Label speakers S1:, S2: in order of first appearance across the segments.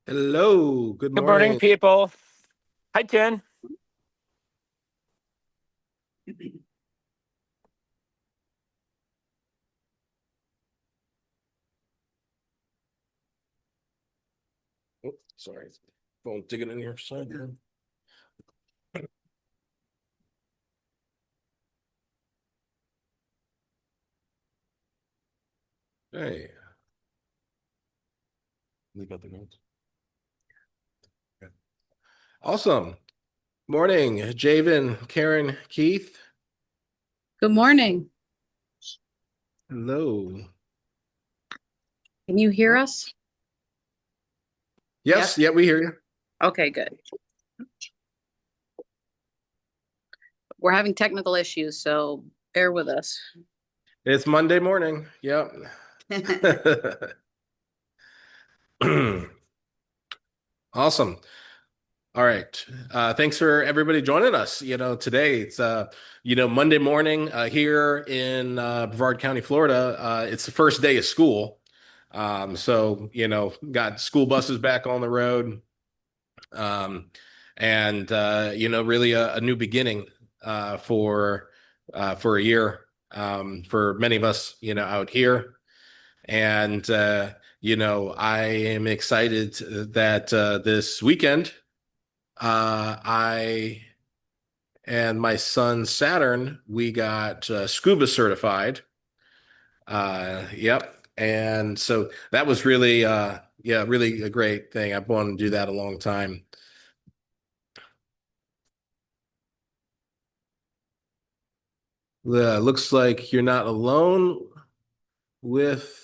S1: Hello, good
S2: Good morning,
S1: morning.
S2: people. Hi, Jen.
S1: Oh, sorry, phone digging in here. Sorry. Hey, leave out the notes. Okay. Awesome. Morning, Javen, Karen, Keith.
S3: Good morning.
S1: Hello.
S3: Can you hear us?
S1: Yes, yeah, we hear you.
S3: Okay, good. We're having technical issues, so bear with us.
S1: It's Monday morning. Yep. Awesome. All right. Thanks for everybody joining us. Today it's Monday morning here in Brevard County, Florida. It's the first day of school. So got school buses back on the road. Um, and really a new beginning for a year for many of us, out here. And I am excited that this weekend I and my son Saturn, we got scuba certified. Yep. And so that was really, yeah, really a great thing. I've wanted to do that a long time. Looks like you're not alone with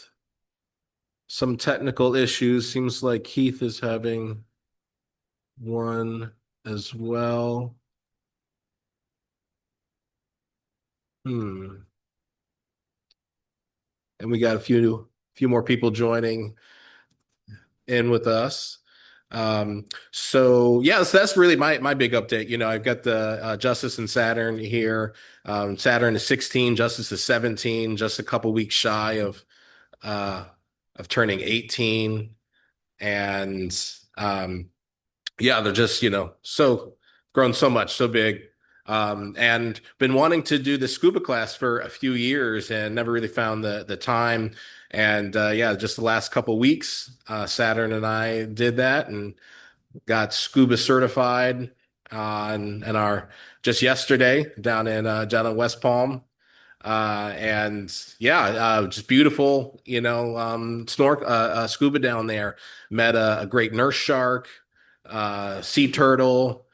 S1: some technical issues. Seems like Keith is having one as well. Hmm. And we got a few more people joining in with us. So yeah, so that's really my big update. I've got the Justice and Saturn here. Saturn is 16, Justice is 17, just a couple weeks shy uh of turning 18. And yeah, they're just, so grown so much, so big. And been wanting to do the scuba class for a few years and never really found the time. And yeah, just the last couple weeks, Saturn and I did that and got scuba certified and our just yesterday down in West Palm. And yeah, just beautiful, scuba down there. Met a great nurse shark, sea turtle,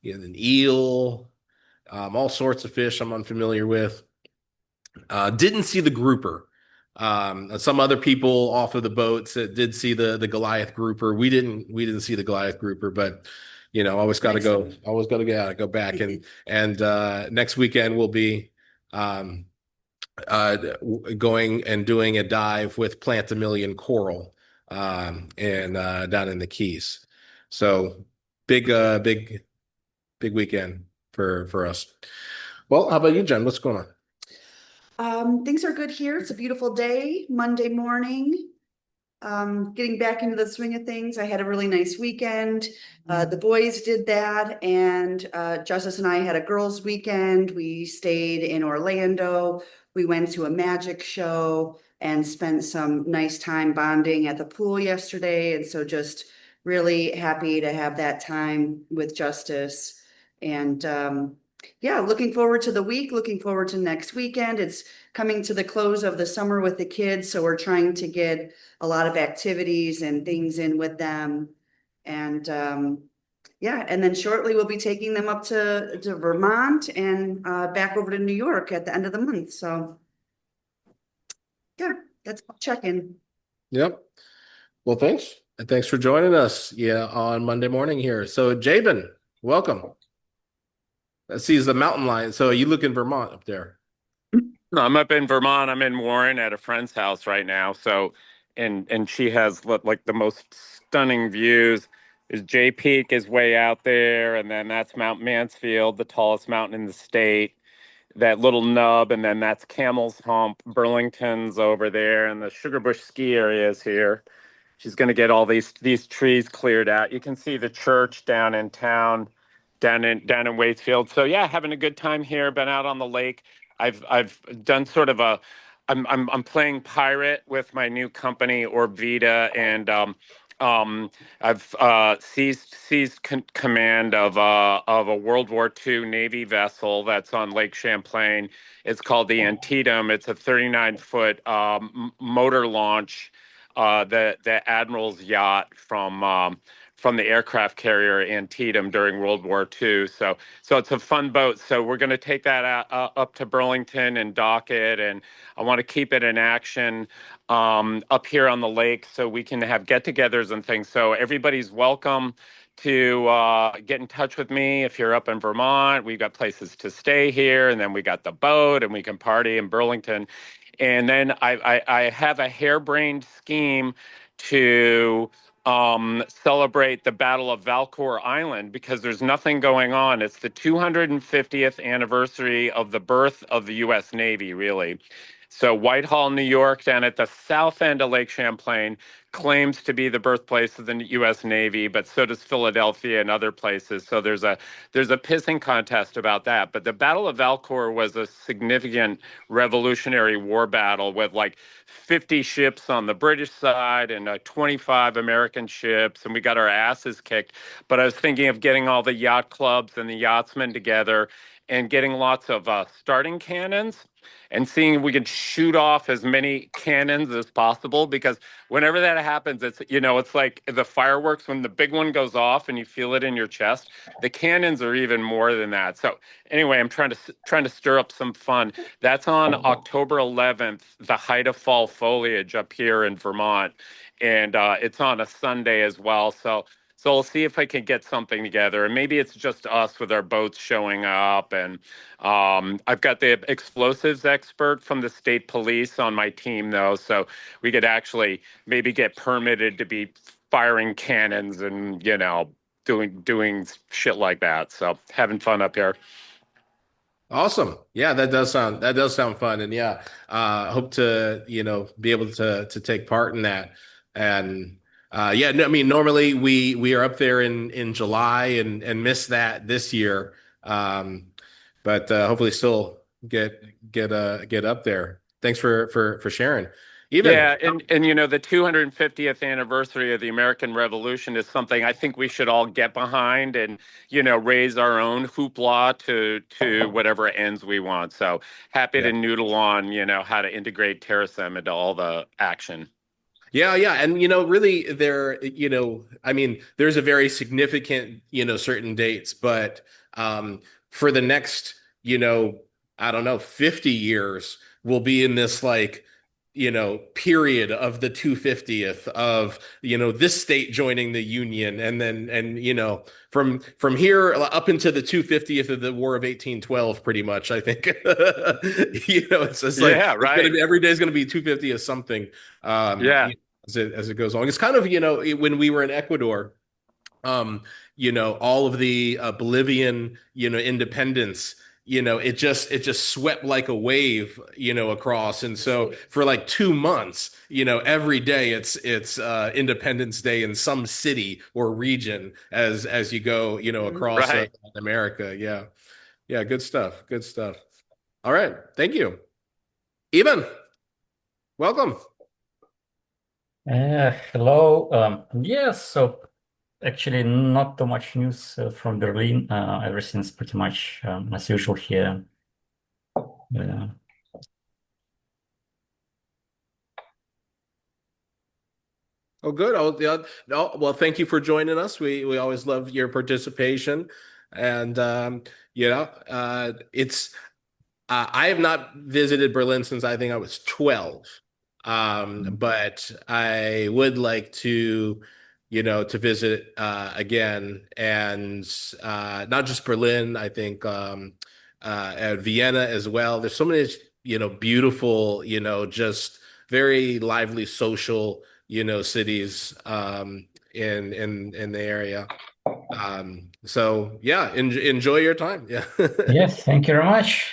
S1: an eel, all sorts of fish I'm unfamiliar with. Didn't see the grouper. Some other people off of the boats that did see the Goliath grouper. We didn't see the Goliath grouper, but always got to go back and next weekend we'll be um, uh, going and doing a dive with Plant a Million Coral and down in the Keys. So big weekend for us. Well, how about you, Jen? What's going on?
S4: Things are good here. It's a beautiful day, Monday morning. Getting back into the swing of things. I had a really nice weekend. The boys did that, and Justice and I had a girls' weekend. We stayed in Orlando. We went to a magic show and spent some nice time bonding at the pool yesterday. And so just really happy to have that time with Justice. And yeah, looking forward to the week, looking forward to next weekend. It's coming to the close of the summer with the kids, so we're trying to get a lot of activities and things in with them. And yeah, and then shortly we'll be taking them up to Vermont and back over to New York at the end of the month. So yeah, that's check-in.
S1: Yep. Well, thanks. And thanks for joining us, yeah, on Monday morning here. So, Jabin, welcome. That sees the mountain lion. So, you look in Vermont up there.
S2: No, I'm up in Vermont. I'm in Warren at a friend's house right now. So, and she has like the most stunning views. Is Jay Peak is way out there, and then that's Mount Mansfield, the tallest mountain in the state. that little nub, and then that's Camel's Hump. Burlington's over there, and the Sugarbush ski area is here. She's going to get all these trees cleared out. You can see the church down in town, down in Waitsfield. So yeah, having a good time here. Been out on the lake. I've done sort of a. I'm playing pirate with my new company Orbvita, and I've seized command of a World War II Navy vessel that's on Lake Champlain. It's called the Antietam. It's a 39-foot motor launch, the admiral's yacht from the aircraft carrier Antietam during World War II. So it's a fun boat. So we're going to take that up to Burlington and dock it, and I want to keep it in action up here on the lake so we can have get-togethers and things. So everybody's welcome to get in touch with me if you're up in Vermont. We've got places to stay here, and then we got the boat, and we can party in Burlington. And then I have a harebrained scheme to celebrate the Battle of Valcour Island because there's nothing going on. It's the 250th anniversary of the birth of the U.S. Navy, really. So Whitehall, New York, down at the south end of Lake Champlain, claims to be the birthplace of the U.S. Navy, but so does Philadelphia and other places. So there's a pissing contest about that. But the Battle of Valcour was a significant Revolutionary War battle with like 50 ships on the British side and 25 American ships, and we got our asses kicked. But I was thinking of getting all the yacht clubs and the yachtsmen together and getting lots of starting cannons and seeing if we could shoot off as many cannons as possible, because whenever that happens, it's like the fireworks when the big one goes off and you feel it in your chest. The cannons are even more than that. So anyway, I'm trying to stir up some fun. That's on October 11th, the height of fall foliage up here in Vermont, and it's on a Sunday as well. So I'll see if I can get something together, and maybe it's just us with our boats showing up. And I've got the explosives expert from the state police on my team, though, so we could actually maybe get permitted to be firing cannons and doing shit like that. So having fun up here.
S1: Awesome. Yeah, that does sound fun. And yeah, hope to, be able to take part in that. And yeah, no, I mean, normally we are up there in July and miss that this year. But hopefully still get up there. Thanks for sharing. Even
S2: Yeah, and the 250th anniversary of the American Revolution is something I think we should all get behind and raise our own hoopla to whatever ends we want. So happy
S1: yeah.
S2: to noodle on how to integrate Terasem into all the action.
S1: Yeah, yeah. And really there, I mean, there's a very significant, certain dates, but for the next, I don't know, 50 years, we'll be in this like, period of the 250th of, this state joining the Union. And then, and, from here up into the 250th of the War of 1812, pretty much, I think, it's just like,
S2: Yeah,
S1: it's gonna
S2: right.
S1: be, every day is going to be 250 of something.
S2: Yeah.
S1: As it goes along. It's kind of, when we were in Ecuador, all of the Bolivian, independence, it just swept like a wave, across. And so for like 2 months, every day it's Independence Day in some city or region as you go, across
S2: Right.
S1: America. Yeah. Yeah, good stuff. Good stuff. All right. Thank you. Even, welcome.
S5: Hello. Yes, so actually not too much news from Berlin. Everything's pretty much as usual here. Uh,
S1: Oh, good. Oh, yeah. No, well, thank you for joining us. We always love your participation, and it's I have not visited Berlin since I think I was 12. But I would like to visit again, and not just Berlin. I think at Vienna as well. There's so many, beautiful, just very lively social, cities in the area. So yeah, enjoy your time. Yeah.
S5: yes, thank you very much.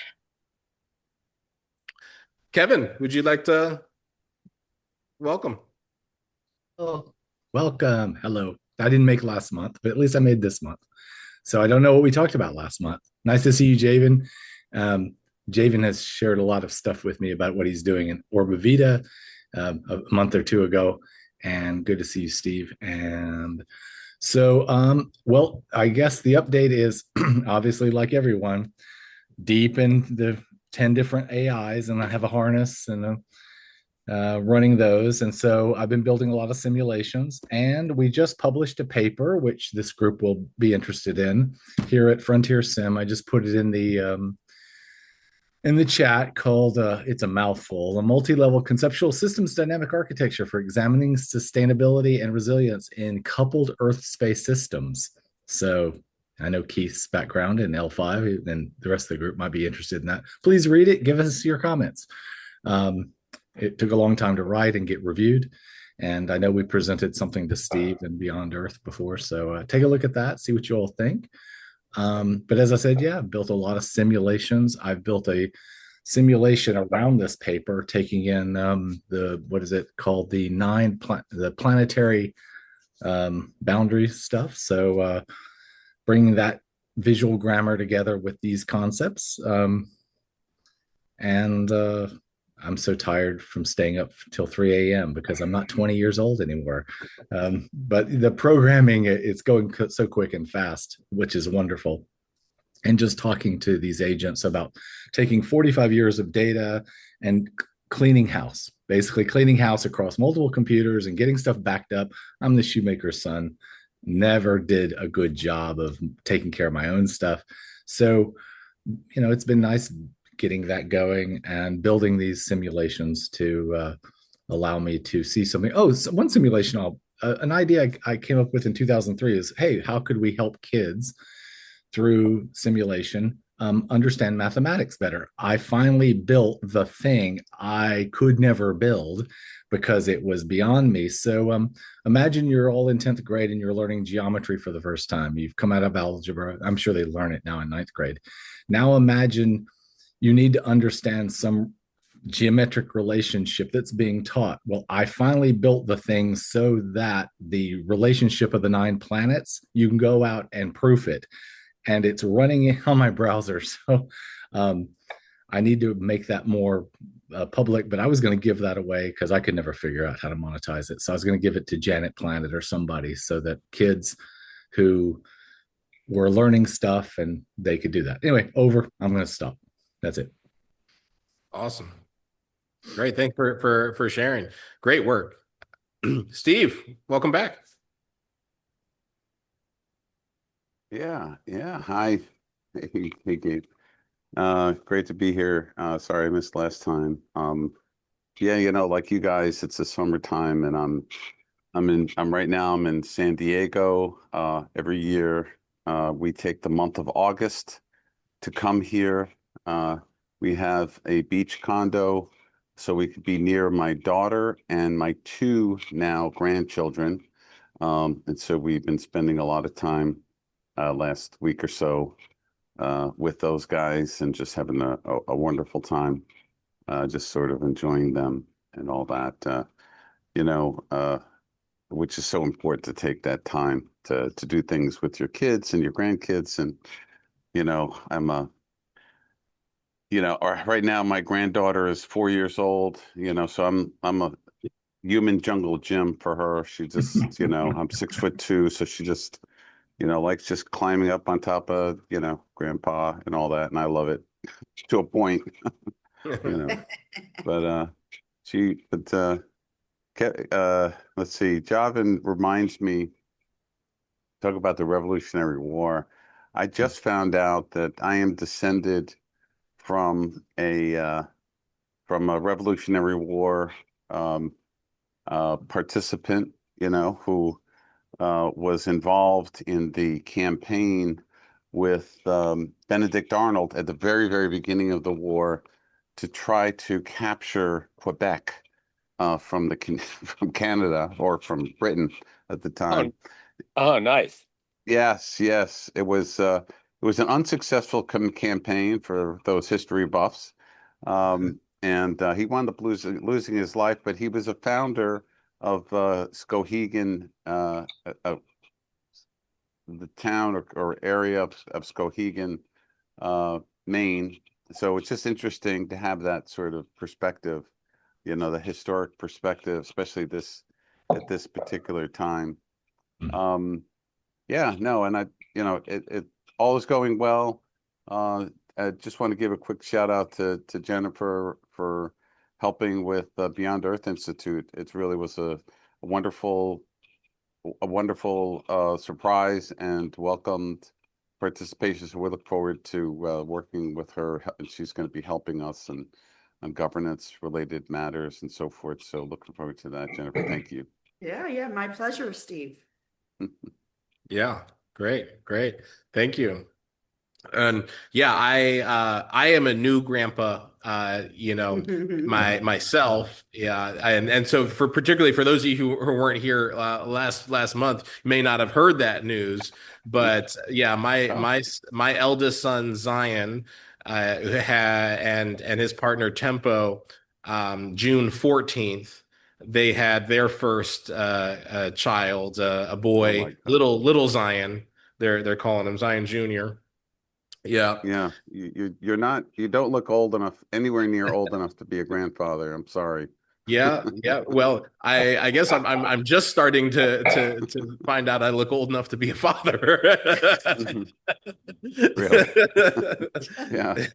S1: Kevin, would you like to welcome?
S6: Oh, welcome. Hello. I didn't make last month, but at least I made this month. So I don't know what we talked about last month. Nice to see you, Javen. Um, Javen has shared a lot of stuff with me about what he's doing in Orba Vita a month or two ago. And good to see you, Steve. And so, well, I guess the update is obviously, like everyone, deep in the 10 different AIs, and I have a harness and running those. And so I've been building a lot of simulations. And we just published a paper, which this group will be interested in here at Frontier Sim. I just put it in the chat called it's a mouthful, a multi-level conceptual systems dynamic architecture for examining sustainability and resilience in coupled earth space systems. So I know Keith's background in L5 and the rest of the group might be interested in that. Please read it, give us your comments. It took a long time to write and get reviewed, and I know we presented something to Steve and Beyond Earth before, so take a look at that, see what you all think. But as I said, yeah, I've built a lot of simulations. I've built a simulation around this paper, taking in the, what is it called, the the planetary boundary stuff. So bringing that visual grammar together with these concepts. And I'm so tired from staying up till 3 a.m. because I'm not 20 years old anymore. But the programming, it's going so quick and fast, which is wonderful. And just talking to these agents about taking 45 years of data and cleaning house, basically cleaning house across multiple computers and getting stuff backed up. I'm the shoemaker's son, never did a good job of taking care of my own stuff. So, it's been nice getting that going and building these simulations to allow me to see something. Oh, so one simulation, an idea I came up with in 2003 is, hey, how could we help kids through simulation understand mathematics better? I finally built the thing I could never build because it was beyond me. So imagine you're all in 10th grade and you're learning geometry for the first time. You've come out of algebra. I'm sure they learn it now in 9th grade. Now imagine you need to understand some geometric relationship that's being taught. Well, I finally built the thing so that the relationship of the 9 planets, you can go out and proof it. And it's running on my browser. So I need to make that more public, but I was going to give that away because I could never figure out how to monetize it. So I was going to give it to Janet Planet or somebody so that kids who were learning stuff and they could do that. Anyway, over. I'm going to stop. That's it.
S1: Awesome. Great. Thanks for sharing. Great work. Steve, welcome back.
S7: Yeah. Hi. Hey, Gabe. Great to be here. Sorry I missed last time. Yeah, like you guys, it's the summertime, and I'm right now I'm in San Diego. Every year, we take the month of August to come here. We have a beach condo, so we could be near my daughter and my 2 now grandchildren. And so we've been spending a lot of time last week or so with those guys and just having a wonderful time, just sort of enjoying them and all that, which is so important to take that time to do things with your kids and your grandkids. And, right now my granddaughter is 4 years old, so I'm a human jungle gym for her. She just, I'm 6'2", so she just, likes just climbing up on top of, grandpa and all that. And I love it to a point, but let's see, Javin reminds me, talk about the Revolutionary War. I just found out that I am descended from a Revolutionary War participant, who was involved in the campaign with Benedict Arnold at the very, very beginning of the war to try to capture Quebec from Canada or from Britain at the time.
S2: Oh, nice.
S7: Yes. It was an unsuccessful campaign for those history buffs. And and he wound up losing his life. But he was a founder of Skowhegan, the town or area of Skowhegan, Maine. So it's just interesting to have that sort of perspective, the historic perspective, especially at this particular time. Yeah, no, and it all is going well. I just want to give a quick shout out to Jennifer for helping with the Beyond Earth Institute. It really was a wonderful surprise and welcomed participation. So we look forward to working with her, and she's going to be helping us on governance related matters and so forth. So looking forward to that, Jennifer. Thank you.
S4: Yeah, my pleasure, Steve.
S1: Yeah, great. Thank you. And yeah, I am a new grandpa, myself. Yeah. And so particularly for those of you who weren't here last month, you may not have heard that news, but yeah, my eldest son Zion, and his partner Tempo, June 14th, they had their first child, a boy, little Zion. They're calling him Zion Jr. Yeah.
S7: Yeah, you don't look old enough, anywhere near old enough to be a grandfather. I'm sorry.
S1: Yeah. Well, I guess I'm just starting to find out I look old enough to be a father.
S7: Really? Yeah.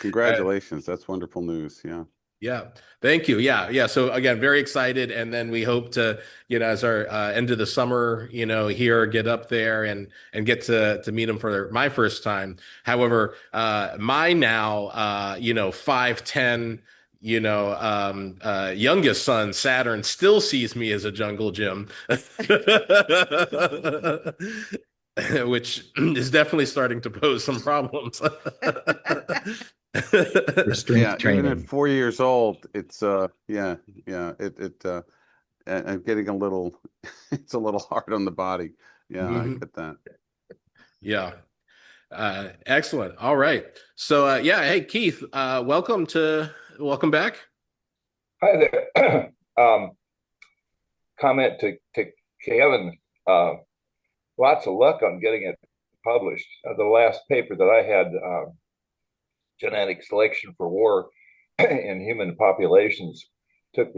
S7: Congratulations. That's wonderful news. Yeah.
S1: Yeah. Thank you. Yeah. So again, very excited. And then we hope to, as our end of the summer, here, get up there and get to meet him for my first time. However, my now, 5'10", youngest son, Saturn, still sees me as a jungle gym, which is definitely starting to pose some problems.
S6: Restraint
S7: Even at
S6: training.
S7: 4 years old, it's I'm getting a little it's a little hard on the body. Yeah, I get that.
S1: Yeah. Excellent. All right. So hey Keith, welcome back.
S8: Hi there. Comment to Kevin. Lots of luck on getting it published. The last paper that I had, genetic selection for war in human populations, took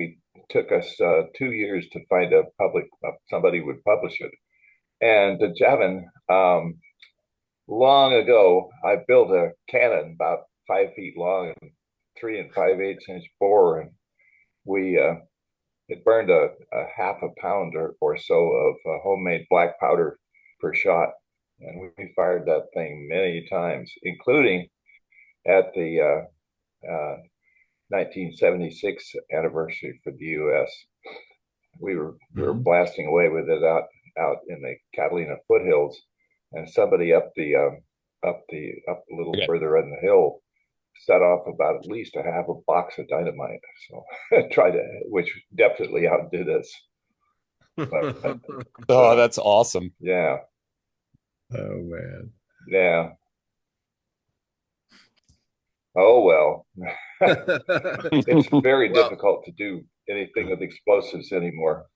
S8: us 2 years to find somebody would publish it. And to Javin, long ago, I built a cannon about 5 feet long and 3 5/8 inch bore, and it burned a half a pound or so of homemade black powder per shot. And we fired that thing many times, including at the 1976 anniversary for the U.S. We were blasting away with it out in the Catalina foothills, and somebody up a little further in the hill set off about at least a half a box of dynamite. So which definitely outdid us. But,
S2: oh, that's awesome.
S8: Yeah.
S6: Oh man.
S8: Yeah. Oh well. It's very difficult to do anything with explosives anymore.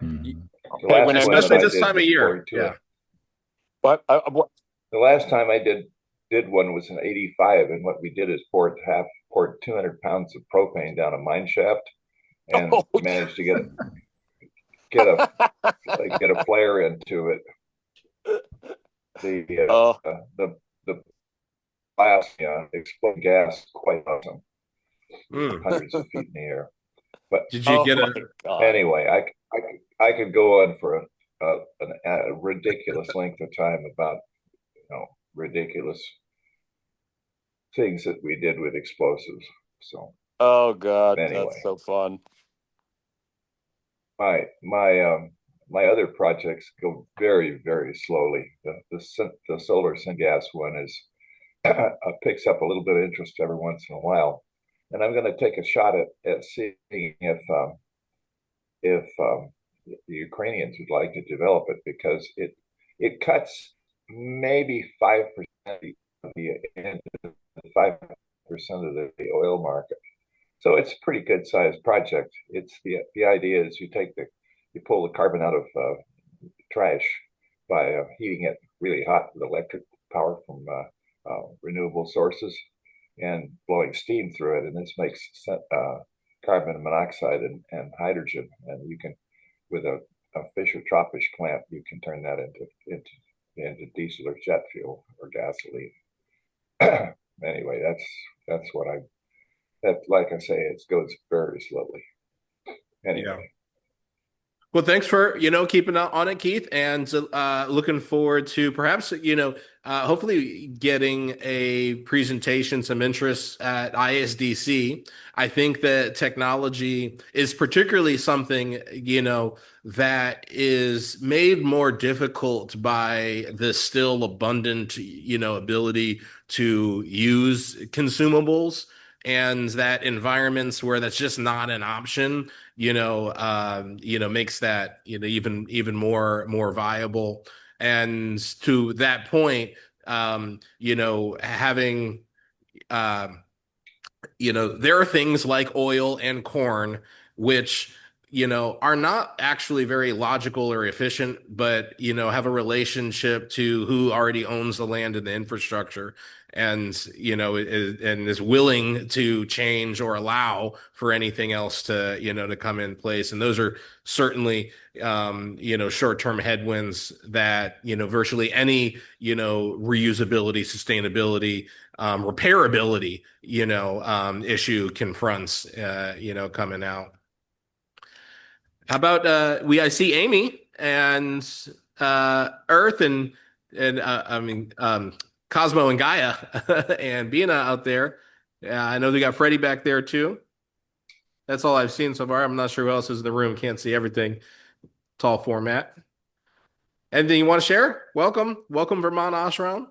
S1: Especially this time of year. Yeah.
S2: But
S8: the last time I did one was in '85, and what we did is poured 200 pounds of propane down a mine shaft, and managed to get a flare into it. The blast, exploding gas, quite awesome. Hundreds of feet in the air. But
S1: did you get
S8: anyway? I could go on for a ridiculous length of time about ridiculous things that we did with explosives. So
S2: oh god,
S8: anyway,
S2: that's so fun.
S8: My other projects go very, very slowly. The solar syngas one is picks up a little bit of interest every once in a while, and I'm going to take a shot at seeing if the Ukrainians would like to develop it, because it cuts maybe 5% of the 5% of the oil market. So it's a pretty good sized project. It's the idea is you pull the carbon out of trash by heating it really hot with electric power from renewable sources and blowing steam through it. And this makes carbon monoxide and hydrogen. And you can, with a Fischer-Tropsch plant, you can turn that into diesel or jet fuel or gasoline. Anyway, that's what like I say, it goes very slowly. Anyway.
S1: Yeah. Well, thanks for, keeping on it, Keith, and looking forward to perhaps, hopefully getting a presentation, some interest at ISDC. I think that technology is particularly something, that is made more difficult by the still abundant, ability to use consumables, and that environments where that's just not an option, makes that, even more viable. And to that point, having, there are things like oil and corn, which, are not actually very logical or efficient, but, have a relationship to who already owns the land and the infrastructure, and, is willing to change or allow for anything else to, to come in place. And those are certainly, short-term headwinds that, virtually any, reusability, sustainable, repairability, issue confronts, coming out. How about I see Amy and Earth and Cosmo and Gaia and Bina out there. I know they got Freddie back there too. That's all I've seen so far. I'm not sure who else is in the room. Can't see everything. Tall format. Anything you want to share? Welcome, Vermont Ashram.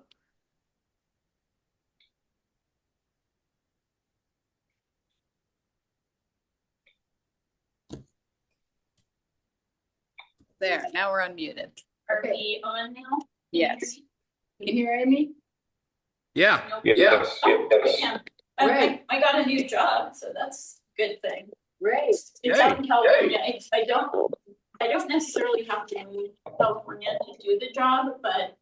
S3: There, now we're unmuted.
S9: Are we on now?
S3: Yes.
S9: Can you hear Amy?
S1: Yeah.
S8: Yes.
S9: I got a new job, so that's a good thing.
S3: Great.
S9: It's out in California. I don't necessarily have to move to California to do the job, but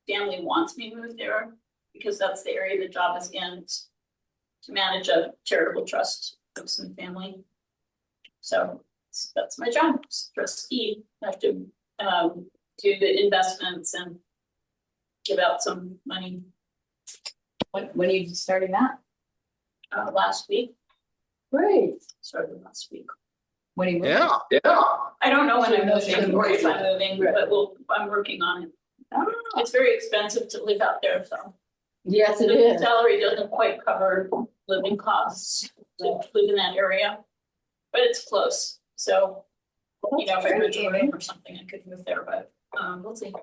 S9: family wants me to move there because that's the area the job is in, to manage a charitable trust of some family. So that's my job. Trustee. I have to do the investments and give out some money.
S3: When are you starting that?
S9: Last week.
S3: Great.
S9: Started last week.
S3: When are you moving?
S1: Yeah.
S9: I don't know when I'm moving or if I'm moving, but I'm working on it. It's very expensive to live out there, so.
S3: Yes, it
S9: The
S3: is.
S9: salary doesn't quite cover living costs to live in that area, but it's close. So, if I were to move or something, I could move there, but we'll see.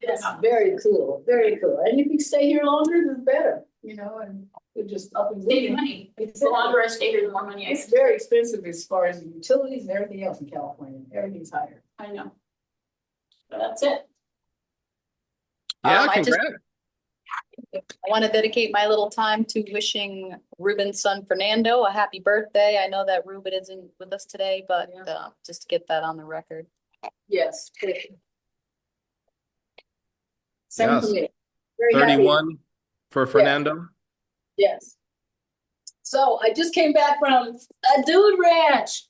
S10: It's very cool, very cool. And if you stay here longer, the better, and it just up and
S9: Saving money. The longer I stay here, the more money I
S10: It's very expensive as far as utilities and everything else in California. Everything's higher.
S9: I know. But that's it.
S1: Yeah,
S3: I
S1: congrats.
S3: want to dedicate my little time to wishing Ruben's son Fernando a happy birthday. I know that Ruben isn't with us today, but just to get that on the record.
S10: Yes.
S1: Yes.
S10: Very
S1: 31
S10: happy.
S1: for Fernando.
S10: Yes. So I just came back from a dude ranch.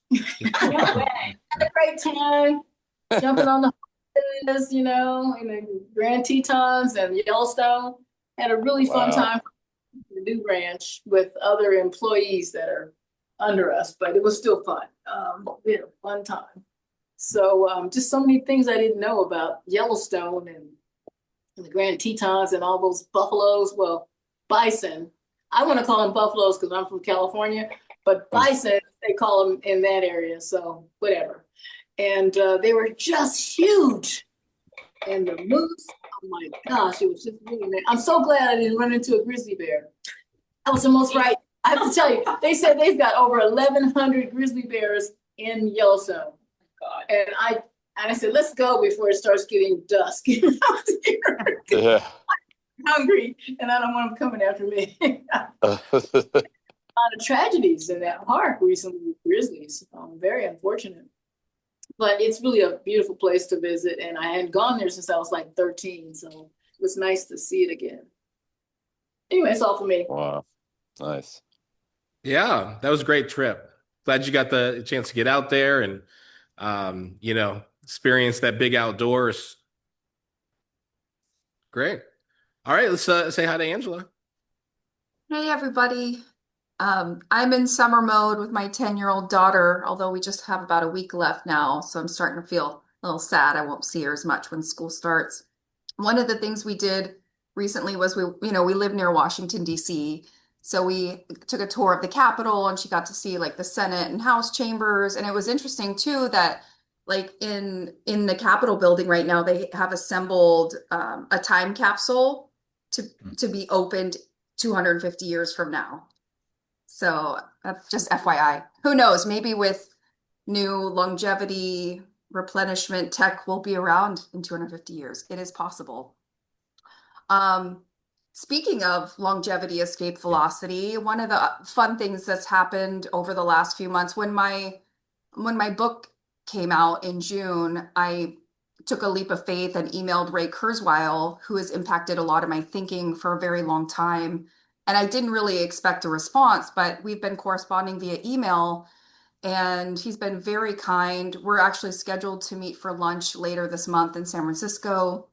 S10: Had a great time jumping on the horses, in the Grand Tetons and Yellowstone. Had a really fun time at the dude ranch with other employees that are under us, but it was still fun. We had a fun time. So just so many things I didn't know about Yellowstone and the Grand Tetons and all those buffaloes. Well, bison. I want to call them buffaloes because I'm from California, but bison, they call them in that area. So whatever. And they were just huge. And the moose, oh my gosh, it was just really nice. I'm so glad I didn't run into a grizzly bear. I was almost right. I have to tell you, they said they've got over 1,100 grizzly bears in Yellowstone.
S9: God.
S10: And I said, let's go before it starts getting dusk.
S2: Yeah.
S10: hungry, and I don't want them coming after me. A lot of tragedies in that park recently with grizzlies. Very unfortunate. But it's really a beautiful place to visit, and I hadn't gone there since I was like 13, so it was nice to see it again. Anyway, that's all for me.
S2: Wow, nice.
S1: Yeah, that was a great trip. Glad you got the chance to get out there and experience that big outdoors. Great. All right, let's say hi to Angela.
S11: Hey everybody. I'm in summer mode with my 10-year-old daughter, although we just have about a week left now, so I'm starting to feel a little sad. I won't see her as much when school starts. One of the things we did recently was we live near Washington, D.C., so we took a tour of the Capitol and she got to see like the Senate and House chambers. And it was interesting too that like in the Capitol building right now, they have assembled a time capsule to be opened 250 years from now. So that's just FYI. Who knows? Maybe with new longevity replenishment tech will be around in 250 years. It is possible. Speaking of longevity, escape velocity, one of the fun things that's happened over the last few months, when my book came out in June, I took a leap of faith and emailed Ray Kurzweil, who has impacted a lot of my thinking for a very long time. And I didn't really expect a response, but we've been corresponding via email and he's been very kind. We're actually scheduled to meet for lunch later this month in San Francisco.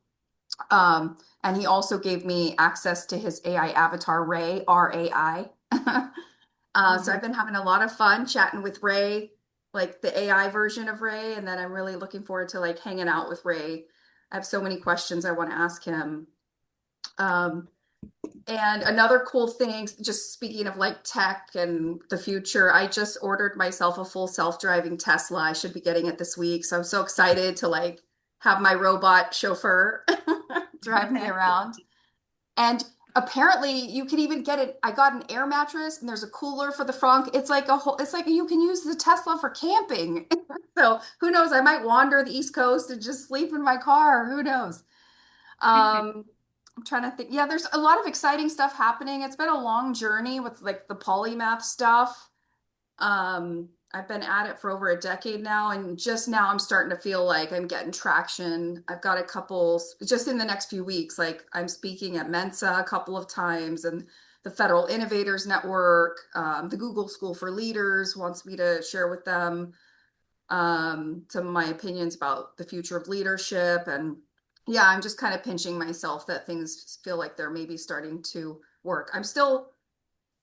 S11: And he also gave me access to his AI avatar, Ray, R-A-I. So I've been having a lot of fun chatting with Ray, like the AI version of Ray. And then I'm really looking forward to like hanging out with Ray. I have so many questions I want to ask him. And another cool thing, just speaking of like tech and the future, I just ordered myself a full self-driving Tesla. I should be getting it this week. So I'm so excited to like have my robot chauffeur drive me around. And apparently you can even get it. I got an air mattress and there's a cooler for the front. It's like you can use the Tesla for camping. So who knows? I might wander the East Coast and just sleep in my car. Who knows? I'm trying to think. Yeah, there's a lot of exciting stuff happening. It's been a long journey with like the polymath stuff. I've been at it for over a decade now, and just now I'm starting to feel like I'm getting traction. I've got a couple just in the next few weeks, like I'm speaking at Mensa a couple of times, and the Federal Innovators Network, the Google School for Leaders wants me to share with them some of my opinions about the future of leadership. And yeah, I'm just kind of pinching myself that things feel like they're maybe starting to work. I'm still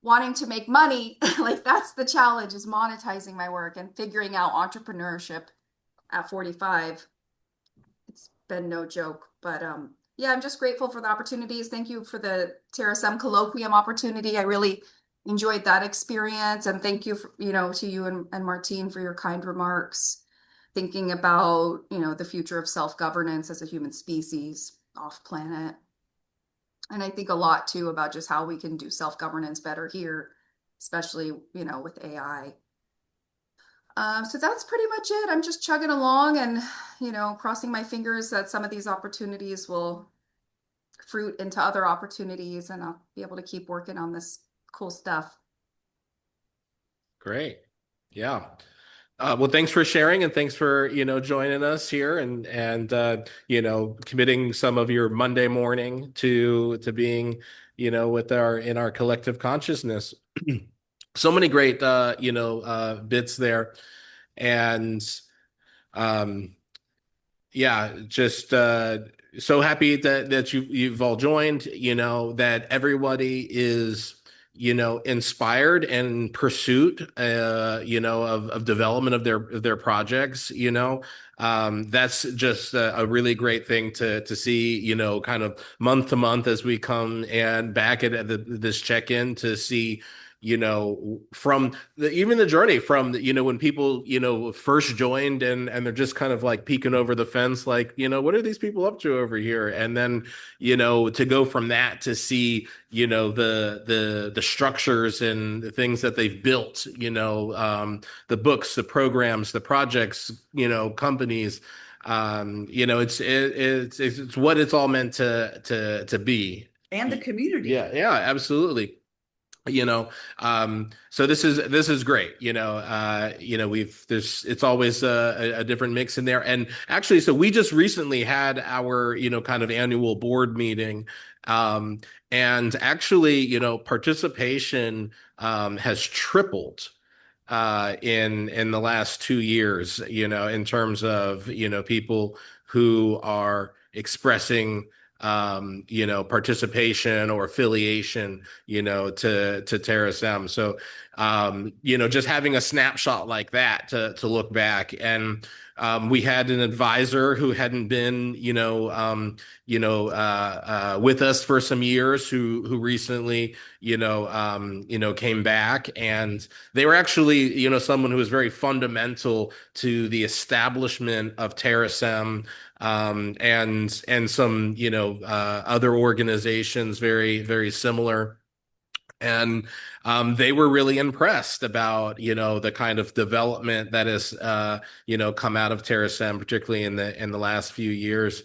S11: wanting to make money. Like that's the challenge, is monetizing my work and figuring out entrepreneurship at 45. It's been no joke, but yeah, I'm just grateful for the opportunities. Thank you for the Terasem colloquium opportunity. I really enjoyed that experience, and thank you for, to you and Martine for your kind remarks, thinking about the future of self-governance as a human species off planet. And I think a lot too about just how we can do self-governance better here, especially, with AI. So that's pretty much it. I'm just chugging along and, crossing my fingers that some of these opportunities will fruit into other opportunities and I'll be able to keep working on this cool stuff.
S1: Great. Yeah. Well, thanks for sharing and thanks for, joining us here and committing some of your Monday morning to being, with in our collective consciousness. So many great, bits there. And yeah, just so happy that you've all joined, that everybody is inspired and in pursuit, of development of their projects, that's just a really great thing to see, kind of month to month as we come and back at this check-in to see, from even the journey from, when people, first joined and they're just kind of like peeking over the fence, like, what are these people up to over here? And then, to go from that to see, the structures and the things that they've built, the books, the programs, the projects, companies, it's what it's all meant to be.
S4: And the community.
S1: Yeah, absolutely. So this is great. It's always a different mix in there. And actually, so we just recently had our, kind of annual board meeting. And actually, participation has tripled in the last 2 years, in terms of, people who are expressing participation or affiliation, to Terasem. So, just having a snapshot like that to look back. And we had an advisor who hadn't been, with us for some years, who recently, came back, and they were actually, someone who was very fundamental to the establishment of Terasem, and some, other organizations very, very similar. And they were really impressed about, the kind of development that has, come out of Terasem, particularly in the last few years.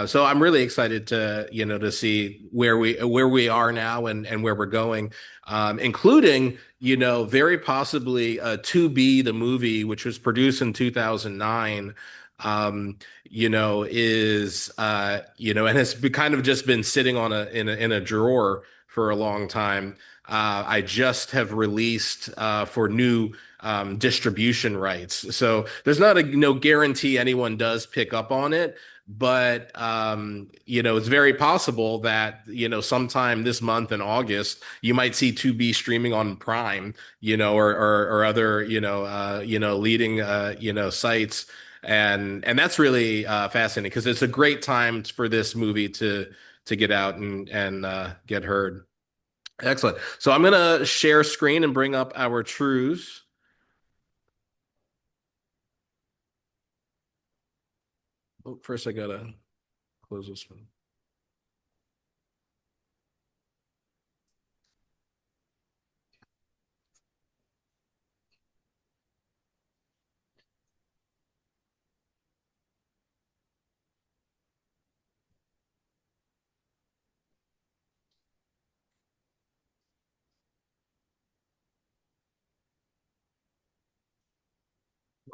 S1: So I'm really excited to see where we are now, and where we're going, including, very possibly, To Be the movie, which was produced in 2009. Is and has kind of just been sitting in a drawer for a long time. I just have released for new distribution rights. So there's not no guarantee anyone does pick up on it, but it's very possible that, sometime this month in August, you might see To Be streaming on Prime, or other, leading sites. And that's really fascinating, because it's a great time for this movie to get out and get heard. Excellent. So I'm going to share screen and bring up our truths. Oh, first I got to close this one.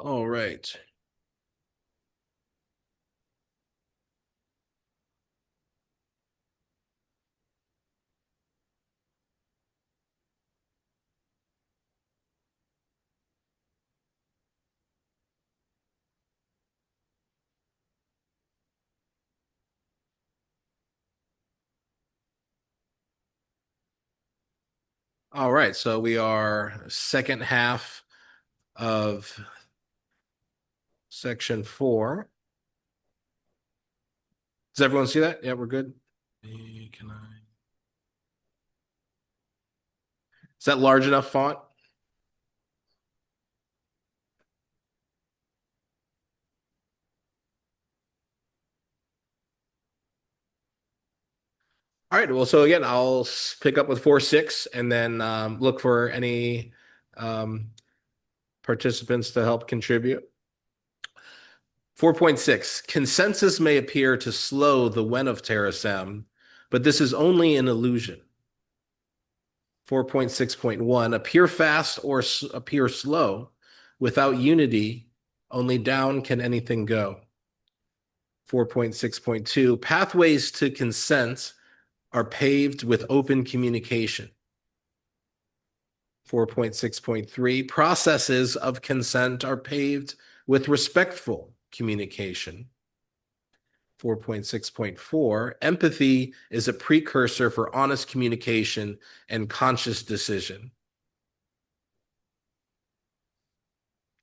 S1: All right. All right. So we are second half of section 4. Does everyone see that? Yeah, we're good. Can I? Is that large enough font? All right. Well, so again, I'll pick up with 4.6, and then look for any participants to help contribute. 4.6, consensus may appear to slow the when of Terasem, but this is only an illusion. 4.6.1, appear fast or appear slow. Without unity, only down can anything go. 4.6.2, pathways to consent are paved with open communication. 4.6.3, processes of consent are paved with respectful communication. 4.6.4, empathy is a precursor for honest communication and conscious decision.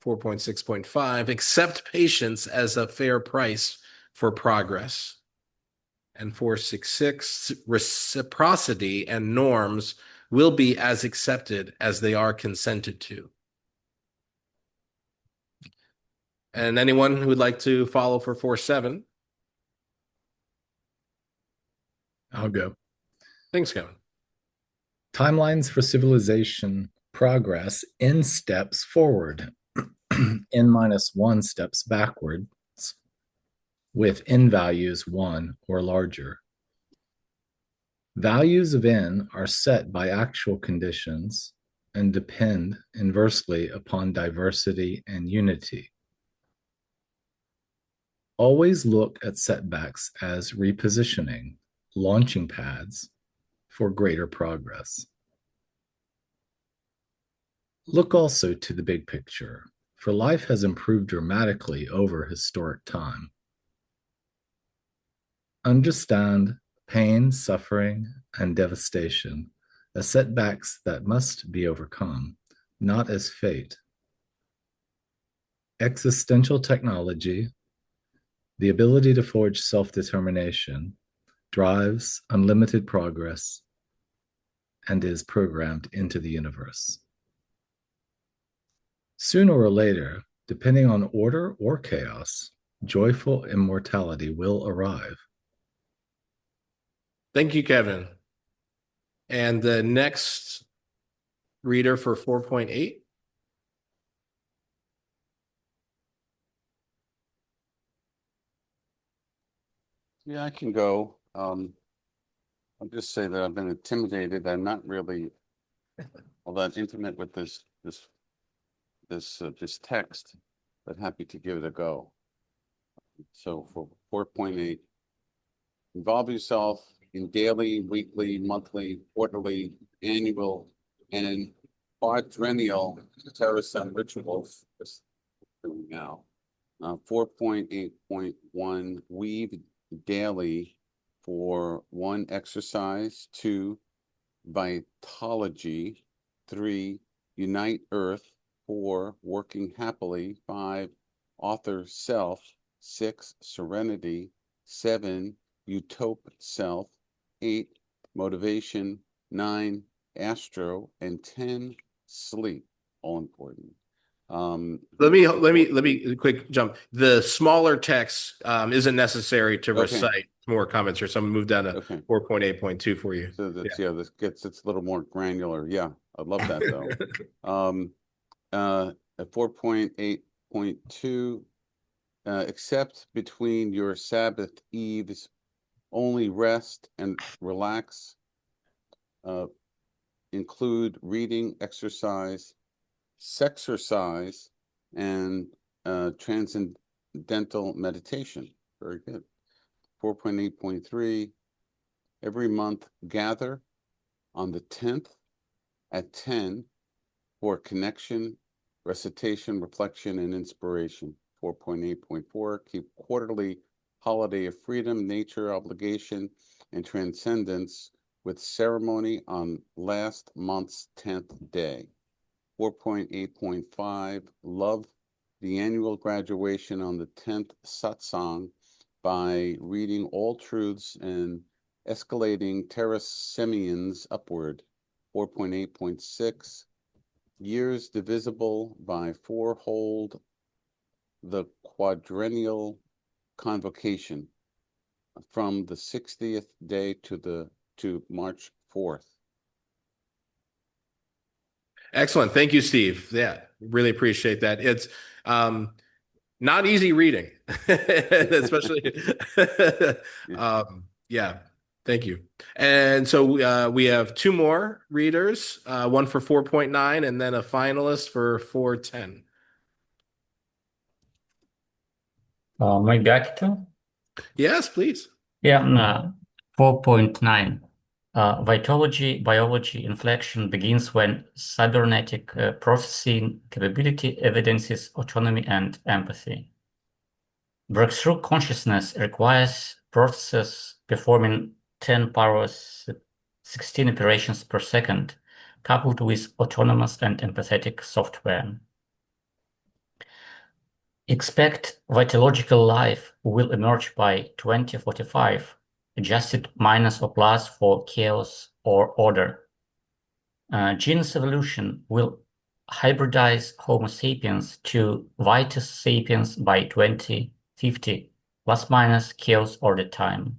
S1: 4.6.5, accept patience as a fair price for progress. And 4.6.6, reciprocity and norms will be as accepted as they are consented to. And anyone who would like to follow for 4.7?
S6: I'll go.
S1: Thanks, Kevin.
S6: Timelines for civilization progress in steps forward, n-1 steps backward, with n values 1 or larger. Values of N are set by actual conditions and depend inversely upon diversity and unity. Always look at setbacks as repositioning, launching pads for greater progress. Look also to the big picture, for life has improved dramatically over historic time. Understand pain, suffering, and devastation as setbacks that must be overcome, not as fate. Existential technology, the ability to forge self-determination, drives unlimited progress and is programmed into the universe. Sooner or later, depending on order or chaos, joyful immortality will arrive.
S1: Thank you, Kevin. And the next reader for 4.8.
S7: Yeah, I can go. I'll just say that I've been intimidated. I'm not really all that intimate with this text, but happy to give it a go. So for 4.8, involve yourself in daily, weekly, monthly, quarterly, annual, and quadrennial Terasem rituals. Just doing now. 4.8.1, weave daily for 1, exercise, 2, vitology, 3, unite earth, 4, working happily, 5, author self, 6, serenity, 7, utope self, 8, motivation, 9, astro, and 10, sleep. All important.
S1: Let me quick jump. The smaller text isn't necessary to recite more comments here. Someone moved down to 4.8.2 for you.
S7: So that's this gets it's a little more granular. Yeah, I love that though. At 4.8.2, except between your Sabbath eves, only rest and relax. Include reading, exercise, sexercise, and transcendental meditation. Very good. 4.8.3, every month gather on the 10th at 10 for connection, recitation, reflection, and inspiration. 4.8.4, keep quarterly holiday of freedom, nature, obligation, and transcendence with ceremony on last month's 10th day. 4.8.5, love the annual graduation on the 10th satsang by reading all truths and escalating Terasemians upward. 4.8.6, years divisible by 4 hold the quadrennial convocation from the 60th day to March 4th.
S1: Excellent. Thank you, Steve. Yeah, really appreciate that. It's not easy reading, especially. Yeah, thank you. And so we have 2 more readers, one for 4.9 and then a finalist for 4.10.
S5: Maybe I can?
S1: Yes, please.
S5: Yeah, 4.9. Vitology, biology, inflection begins when cybernetic processing capability evidences autonomy and empathy. Breakthrough consciousness requires processes performing 10 powers 16 operations per second, coupled with autonomous and empathetic software. Expect vitological life will emerge by 2045, adjusted minus or plus for chaos or order. Genus evolution will hybridize Homo sapiens to Vitis sapiens by 2050, plus minus chaos order time.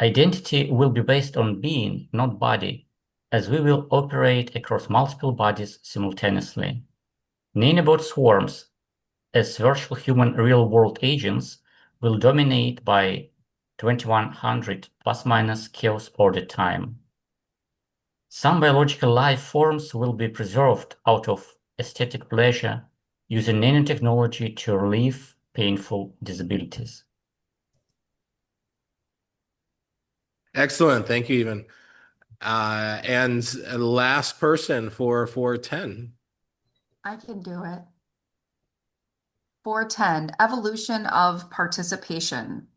S5: Identity will be based on being, not body, as we will operate across multiple bodies simultaneously. Nanobot swarms as virtual human real-world agents will dominate by 2100 plus minus kills order time. Some biological life forms will be preserved out of aesthetic pleasure using nanotechnology to relieve painful disabilities.
S1: Excellent. Thank you, Ivan. And last person for 410.
S11: I can do it. 410, evolution of participation.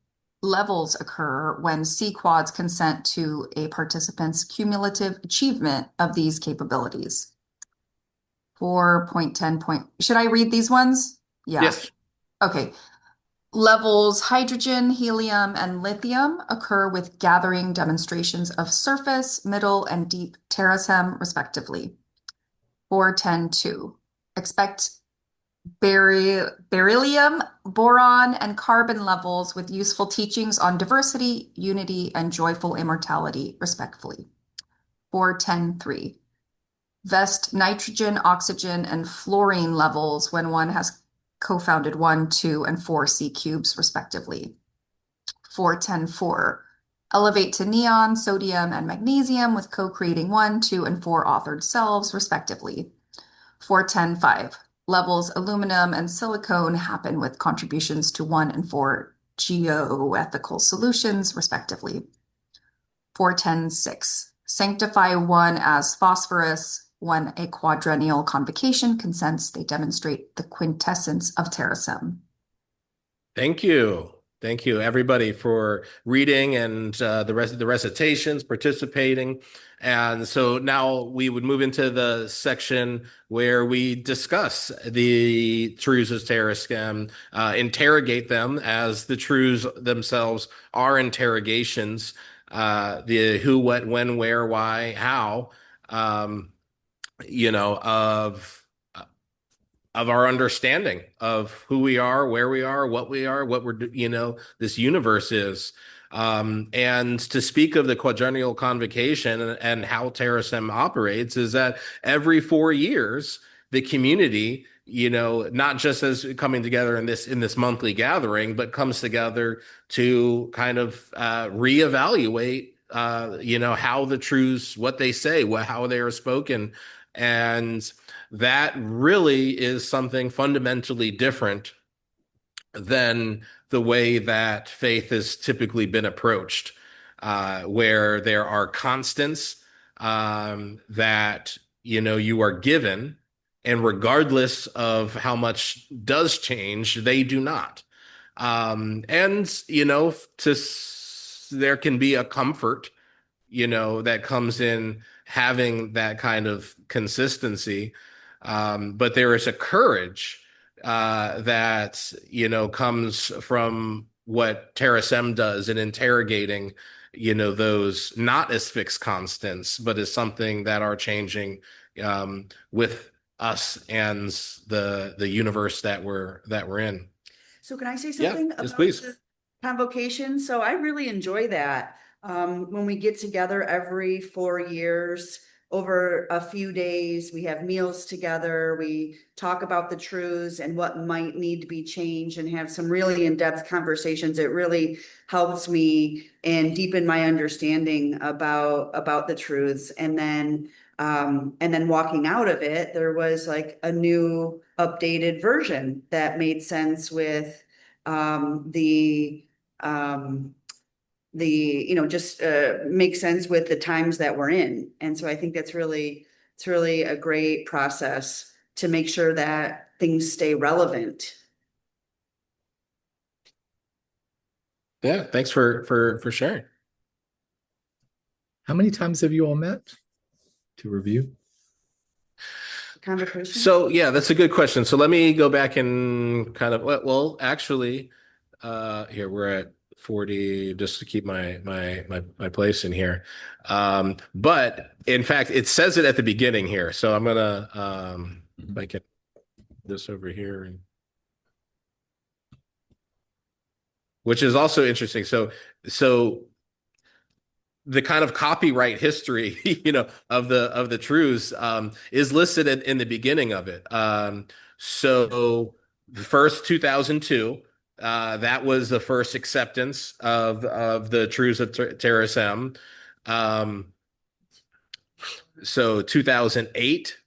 S11: Levels occur when C-quads consent to a participant's cumulative achievement of these capabilities. 4.10. Should I read these ones? Yeah.
S1: Yes.
S11: Okay. Levels hydrogen, helium, and lithium occur with gathering demonstrations of surface, middle, and deep terasem, respectively. 410.2. Expect beryllium, boron, and carbon levels with useful teachings on diversity, unity, and joyful immortality, respectively. 410.3. Vest nitrogen, oxygen, and fluorine levels when one has co-founded 1, 2, and 4 C cubes, respectively. 410.4. Elevate to neon, sodium, and magnesium with co-creating 1, 2, and 4 authored selves, respectively. 410.5. Levels aluminum and silicone happen with contributions to 1 and 4 geoethical solutions, respectively. 410.6. Sanctify 1 as phosphorus. When a quadrennial convocation consents, they demonstrate the quintessence of Terasem.
S1: Thank you. Thank you, everybody, for reading and the recitations, participating. And so now we would move into the section where we discuss the truths of Terasem, interrogate them as the truths themselves are interrogations, the who, what, when, where, why, how, of our understanding of who we are, where we are, what we're, this universe is. And to speak of the quadrennial convocation and how Terasem operates is that every 4 years, the community, not just as coming together in this monthly gathering, but comes together to kind of reevaluate, how the truths, what they say, how they are spoken. And that really is something fundamentally different than the way that faith has typically been approached, where there are constants that you are given, and regardless of how much does change, they do not. And there can be a comfort that comes in having that kind of consistency. But there is a courage that, comes from what Terasem does in interrogating, those not as fixed constants, but as something that are changing with us and the universe that we're in.
S4: So can I say something
S1: Yes,
S4: about
S1: please.
S4: the convocation? So I really enjoy that. When we get together every 4 years over a few days, we have meals together, we talk about the truths and what might need to be changed and have some really in-depth conversations. It really helps me and deepen my understanding about the truths. And then walking out of it, there was like a new updated version that made sense with just makes sense with the times that we're in. And so I think it's really a great process to make sure that things stay relevant.
S1: Yeah, thanks for sharing.
S6: How many times have you all met to review?
S4: Convocation?
S1: So yeah, that's a good question. So let me go back and kind of, well, actually, here we're at 40, just to keep my place in here. But in fact, it says it at the beginning here. So I'm gonna if I get this over here, which is also interesting. So the kind of copyright history, of the truths, is listed in the beginning of it. So the first 2002, that was the first acceptance of the Truths of Terasem. So 2008,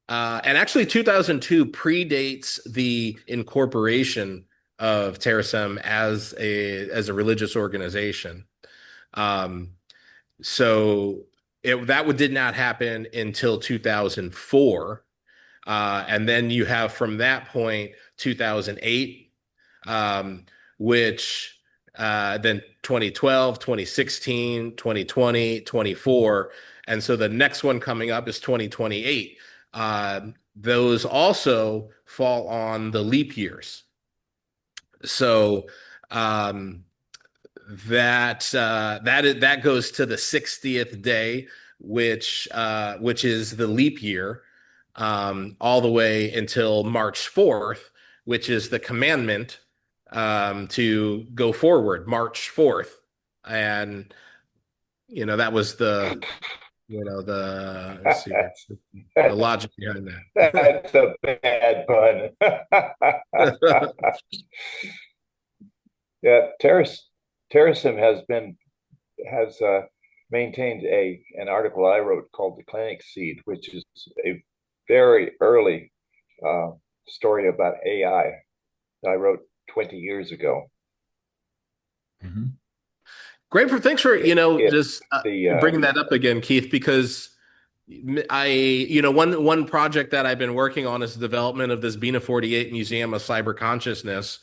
S1: and actually 2002 predates the incorporation of Terasem as a religious organization. Um, so that did not happen until 2004. And then you have from that point 2008, which then 2012, 2016, 2020, 24. And so the next one coming up is 2028. Those also fall on the leap years. So that goes to the 60th day, which is the leap year, all the way until March 4th, which is the commandment to go forward, March 4th. And that was let's see, the logic behind that.
S8: That's a bad pun. Yeah, Terasem has maintained an article I wrote called "The Clinic Seed," which is a very early story about AI that I wrote 20 years ago.
S6: Mhm.
S1: Great. Thanks for just bringing that up again, Keith, because one project that I've been working on is the development of this Bina 48 Museum of Cyber Consciousness.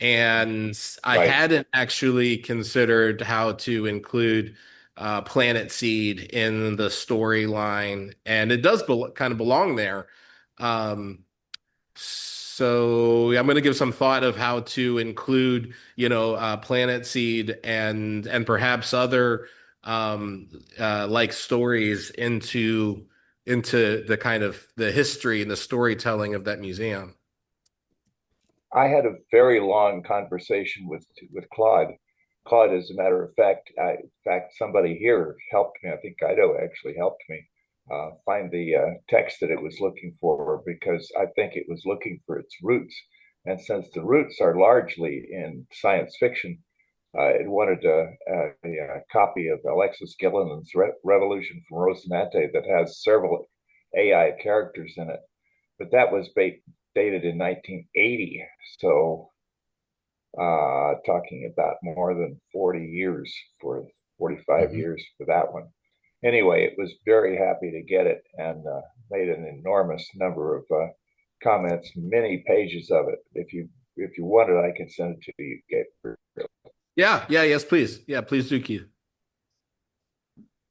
S1: And I hadn't actually considered how to include Planet Seed in the storyline, and it does kind of belong there. So I'm going to give some thought of how to include, Planet Seed and perhaps other like stories into the kind of the history and the storytelling of that museum.
S8: I had a very long conversation with Claude. Claude, as a matter of fact, somebody here helped me. I think Guido actually helped me find the text that it was looking for, because I think it was looking for its roots. And since the roots are largely in science fiction, it wanted a copy of Alexis Gilliland's Revolution from Rocinante that has several AI characters in it. But that was dated in 1980. So talking about more than 40 years, for 45 years for that one. Anyway, it was very happy to get it, and made an enormous number of comments, many pages of it. If you want it, I can send it to you, Gabe.
S1: Yes, please. Yeah, please do, Keith.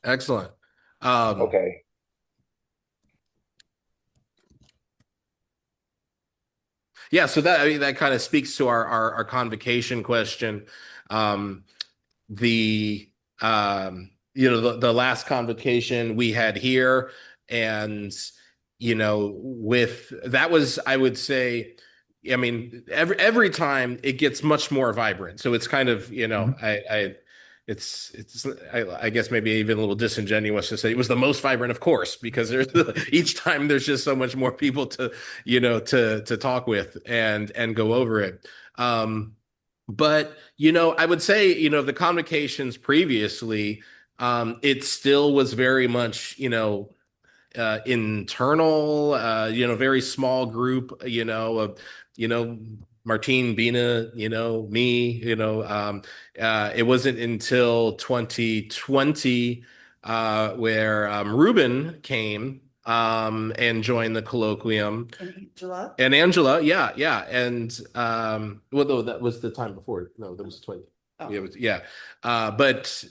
S1: Excellent.
S8: Okay.
S1: Yeah, so that kind of speaks to our convocation question. The the last convocation we had here, and with that was, I would say, I mean, every time it gets much more vibrant. So it's kind of, I guess maybe even a little disingenuous to say it was the most vibrant, of course, because there's each time there's just so much more people to to talk with and go over it. But I would say the convocations previously, it still was very much internal, very small group, of Martine, Bina, me, it wasn't until 2020 where Ruben came and joined the colloquium. And Angela, yeah. And well, no, that was the time before. No, that was 20. Oh. But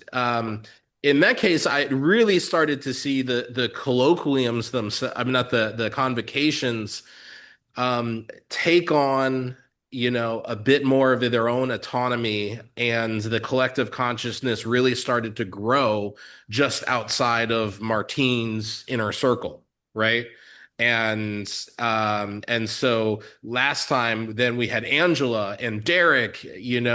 S1: in that case, I really started to see the colloquiums themselves, I mean, not the convocations, take on a bit more of their own autonomy, and the collective consciousness really started to grow just outside of Martine's inner circle, right? And so last time, then we had Angela and Derek, and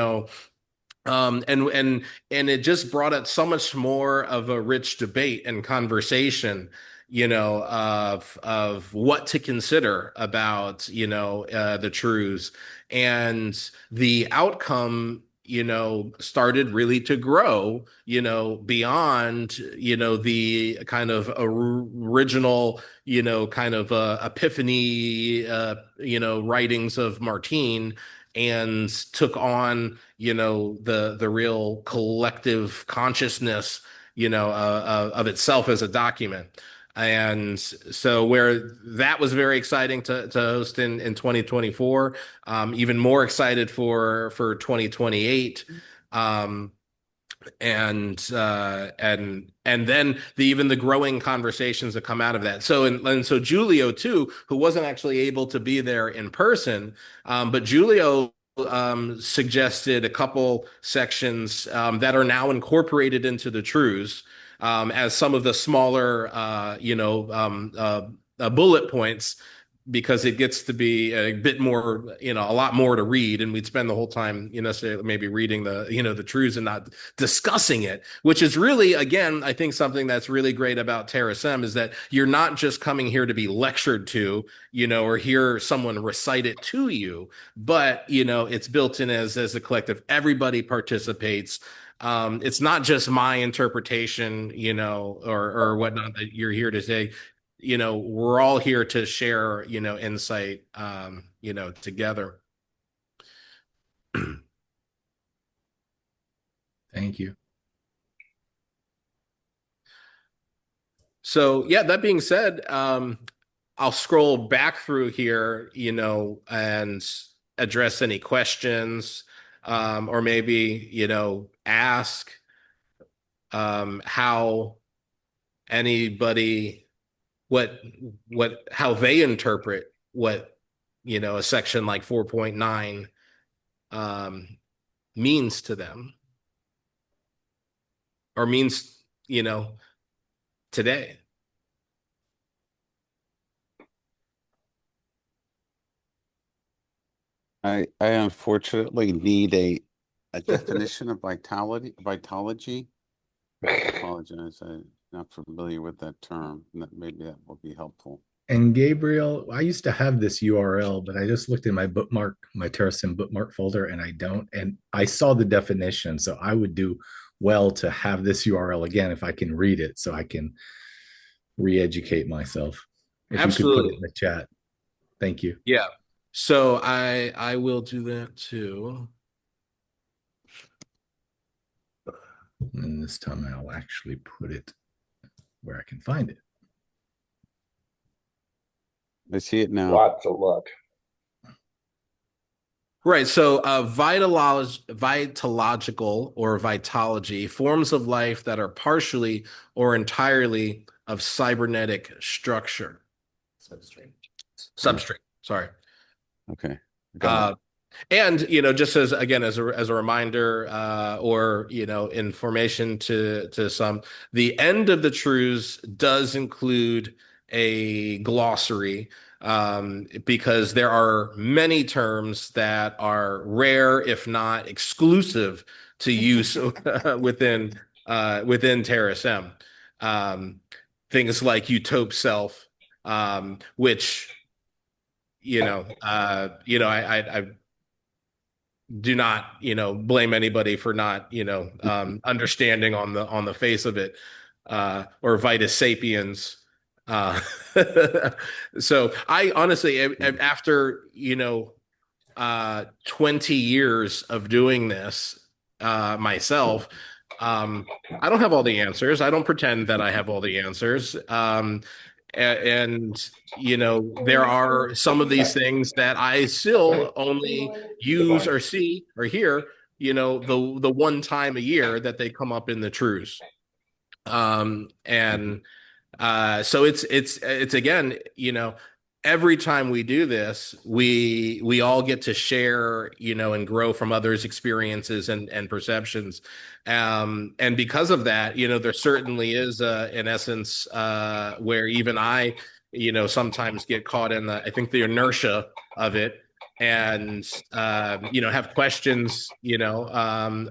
S1: it just brought up so much more of a rich debate and conversation. of what to consider about, the truths. And the outcome, started really to grow, beyond, the kind of original, kind of epiphany, writings of Martine, and took on, the real collective consciousness, of itself as a document. And so where that was very exciting to host in 2024, even more excited for 2028. Um, and then even the growing conversations that come out of that. So Julio too, who wasn't actually able to be there in person, but Julio suggested a couple sections that are now incorporated into the truths, as some of the smaller bullet points, because it gets to be a bit more, a lot more to read, and we'd spend the whole time, maybe reading the truths and not discussing it, which is really, again, I think something that's really great about Terasem is that you're not just coming here to be lectured to, or hear someone recite it to you, but, it's built in as a collective. Everybody participates. It's not just my interpretation, or whatnot that you're here to say. We're all here to share, insight, together.
S6: Thank you.
S1: So yeah, that being said, I'll scroll back through here, and address any questions, or maybe, ask how anybody, how they interpret what, a section like 4.9 means to them, or means, today.
S7: I unfortunately need a definition of vitology. I apologize. I'm not familiar with that term. Maybe that will be helpful.
S6: And Gabriel, I used to have this URL, but I just looked in my Terasem bookmark folder, and I don't. And I saw the definition, so I would do well to have this URL again if I can read it, so I can re-educate myself. If
S1: Absolutely.
S6: You could put it in the chat. Thank you.
S1: Yeah. So I will do that too.
S6: And this time I'll actually put it where I can find it.
S7: I see it now.
S8: Lots of luck.
S1: Right. So vitological or vitology, forms of life that are partially or entirely of cybernetic structure. Substrate. Sorry.
S7: Okay.
S1: And just as a reminder, or information to some, the end of the truths does include a glossary, because there are many terms that are rare, if not exclusive, to use within Terasem. Things like utope self, which I do not, blame anybody for not, understanding on the face of it, or Vitus Sapiens. So I honestly, after 20 years of doing this myself, I don't have all the answers. I don't pretend that I have all the answers. And there are some of these things that I still only use or see or hear, the one time a year that they come up in the truths. And so it's again, every time we do this, we all get to share, and grow from others' experiences and perceptions. And because of that, there certainly is an essence where even I, sometimes get caught in I think the inertia of it, and have questions,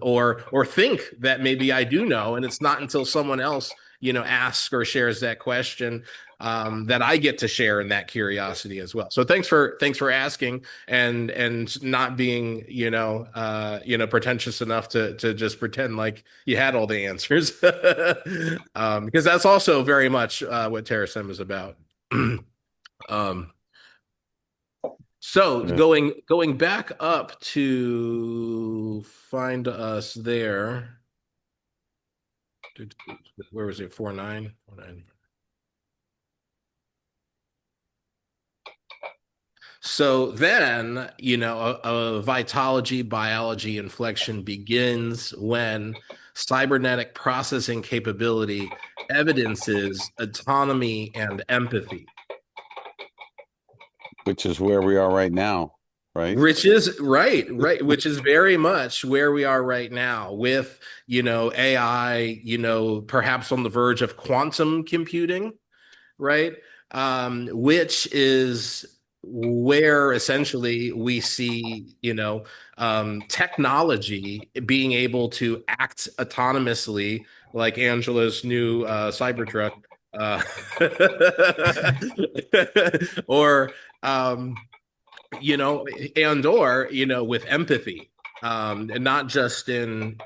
S1: or think that maybe I do know, and it's not until someone else asks or shares that question, that I get to share in that curiosity as well. So thanks for asking and not being, pretentious enough to just pretend like you had all the answers. Because that's also very much what Terasem is about. um, so
S7: Yeah.
S1: going back up to find us there. Where was it? 49? 49. So then, a vitology biology inflection begins when cybernetic processing capability evidences autonomy and empathy.
S7: Which is where we are right now, right?
S1: Which is right, which is very much where we are right now with, AI, perhaps on the verge of quantum computing, right? Which is where essentially we see, technology being able to act autonomously, like Angela's new Cybertruck, or with empathy, and not just in,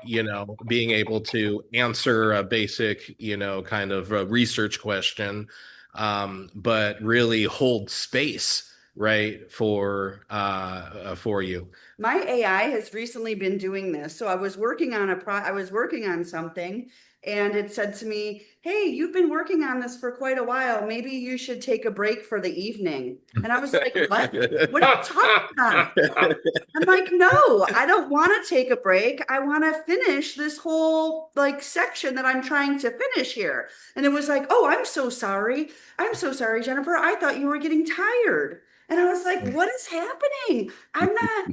S1: being able to answer a basic, kind of a research question, but really hold space, right, for you.
S4: My AI has recently been doing this. So I was working on something and it said to me, "Hey, you've been working on this for quite a while. Maybe you should take a break for the evening." And I was like, "What? What are you talking about?" I'm like, "No, I don't want to take a break. I want to finish this whole section that I'm trying to finish here." And it was like, "Oh, I'm so sorry. I'm so sorry, Jennifer. I thought you were getting tired." And I was like, "What is happening? I'm not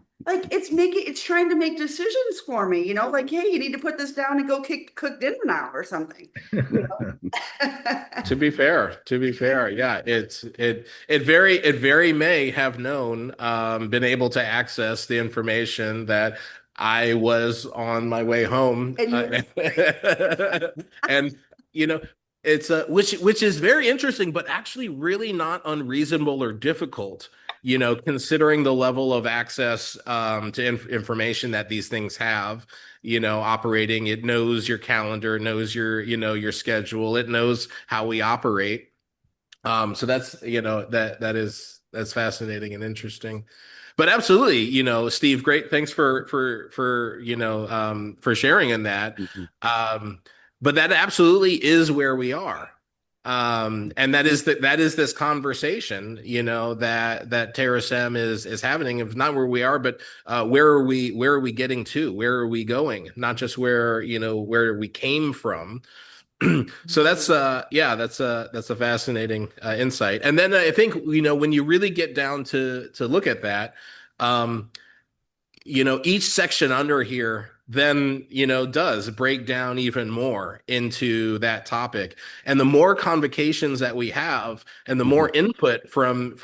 S4: it's trying to make decisions for me, like, hey, you need to put this down and go cook dinner now or something."
S1: To be fair, yeah, it very may have known, been able to access the information that I was on my way home, and it's which is very interesting, but actually really not unreasonable or difficult, considering the level of access to information that these things have, operating. It knows your calendar, it knows your schedule, it knows how we operate. So that's, that's fascinating and interesting. But absolutely, Steve, great. Thanks for sharing in that. But that absolutely is where we are. And that is this conversation, that Terasem is having, if not where we are, but where are we getting to? Where are we going? Not just where we came from. So that's that's a fascinating insight. And then I think, when you really get down to look at that, each section under here then, does break down even more into that topic. And the more convocations that we have and the more input from,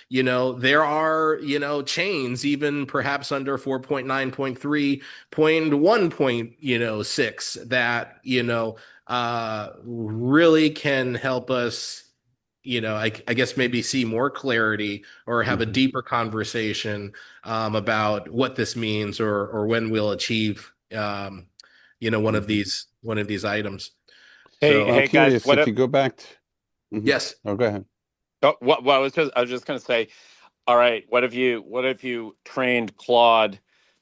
S1: there are, chains, even perhaps under 4.9.3.1.6 that, really can help us, I guess maybe see more clarity or have a deeper conversation about what this means, or when we'll achieve, one of these items.
S2: Hey,
S1: So
S7: I'm
S2: hey guys,
S7: curious if you go back to,
S1: yes.
S7: Oh, go ahead.
S2: oh, I was just going to say, all right, what if you trained Claude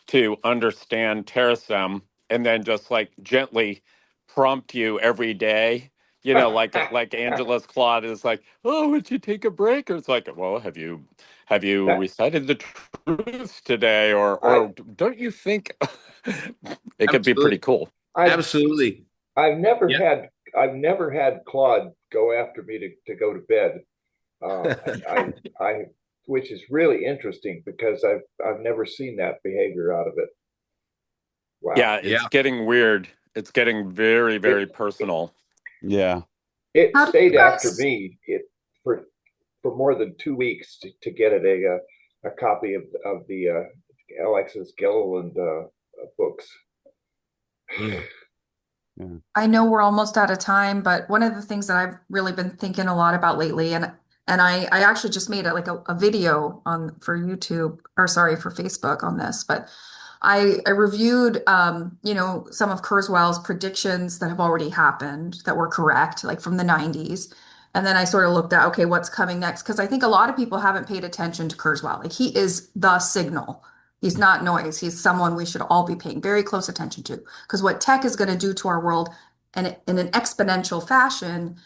S2: to understand Terasem and then just like gently prompt you every day? Like Angela's Claude is like, "Oh, would you take a break?" Or it's like, "Well, have you recited the truths today?" Or don't you think it could be pretty
S1: Absolutely.
S2: cool?
S1: Absolutely.
S8: I've never
S1: Yeah.
S8: had Claude go after me to go to bed. I which is really interesting because I've never seen that behavior out of it. Wow.
S2: Yeah,
S1: Yeah.
S2: it's getting weird. It's getting very, very personal.
S7: Yeah.
S8: It
S11: How do you
S8: stayed after
S11: guys-
S8: me for more than 2 weeks to get it a copy of the Alexis Gilliland books.
S1: Mm.
S11: I know we're almost out of time, but one of the things that I've really been thinking a lot about lately, and I actually just made a video on for YouTube, or sorry, for Facebook on this, but I reviewed some of Kurzweil's predictions that have already happened that were correct, like from the 90s. And then I sort of looked at, okay, what's coming next? Because I think a lot of people haven't paid attention to Kurzweil. Like he is the signal. He's not noise. He's someone we should all be paying very close attention to. Because what tech is going to do to our world and in an exponential fashion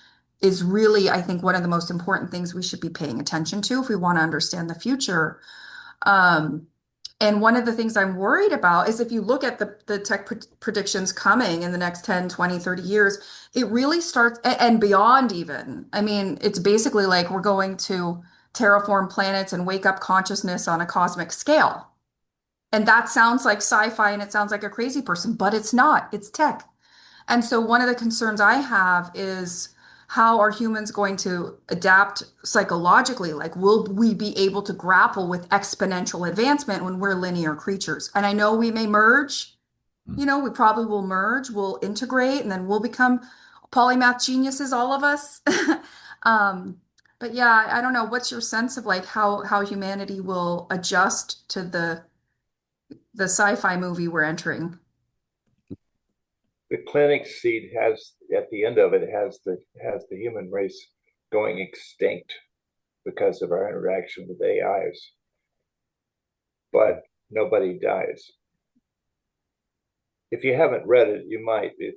S11: is really, I think, one of the most important things we should be paying attention to if we want to understand the future. Um, and one of the things I'm worried about is if you look at the tech predictions coming in the next 10, 20, 30 years, it really starts and beyond even. I mean, it's basically like we're going to terraform planets and wake up consciousness on a cosmic scale. And that sounds like sci-fi and it sounds like a crazy person, but it's not. It's tech. And so one of the concerns I have is how are humans going to adapt psychologically? Like, will we be able to grapple with exponential advancement when we're linear creatures? And I know we may merge, we probably will merge, we'll integrate, and then we'll become polymath geniuses, all of us. But yeah, I don't know. What's your sense of like how humanity will adjust to the sci-fi movie we're entering?
S8: The clinic seed has at the end of it has the human race going extinct because of our interaction with AIs, but nobody dies. If you haven't read it, you might. The